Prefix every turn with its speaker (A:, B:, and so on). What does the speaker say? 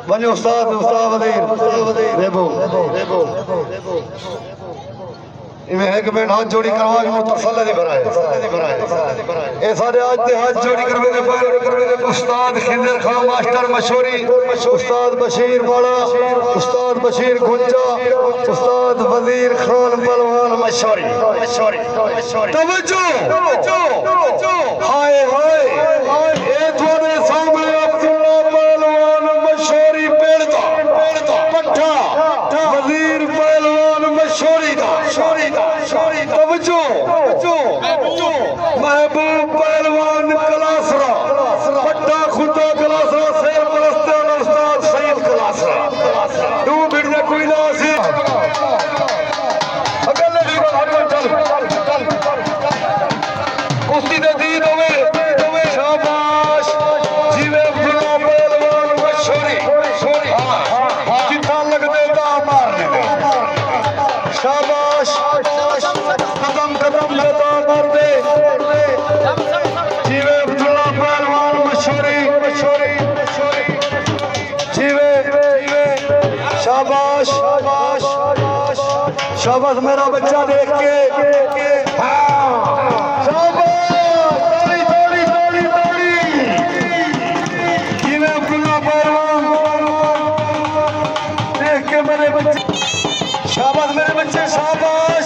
A: वजो उस्ताद उस्ताद वजीर रेबो इवें एक मिनट हाथ जोड़ी करवा के तसल्ली दी भराए ए सारे आज दे हाथ जोड़ी करवे दे उस्ताद खिजर खान मास्टर मशहूरी उस्ताद बशीर वाला उस्ताद बशीर गुंजा उस्ताद वजीर खान पहलवान मशहूरी तवज्जो हाय हाय ए थोड़े सामने अब्दुल्ला पहलवान मशहूरी पेड़दा पट्ठा वजीर पहलवान मशहूरी दा तवज्जो महबूब पहलवान कलासरा पट्टा खुदा कलासरा शेर परस्ते उस्ताद सईद कलासरा तू बिड़ने कोई ना सी अगर ले चल कुश्ती दे दी दोवे शाबाश जीवे अब्दुल्ला पहलवान मशहूरी जितना लग देता मारने दे शाबाश कदम लेता मार दे जीवे अब्दुल्ला पहलवान मशहूरी जीवे शाबाश शाबाश मेरा बच्चा देख के जीवे अब्दुल्ला पहलवान देख के मेरे बच्चे शाबाश मेरे बच्चे शाबाश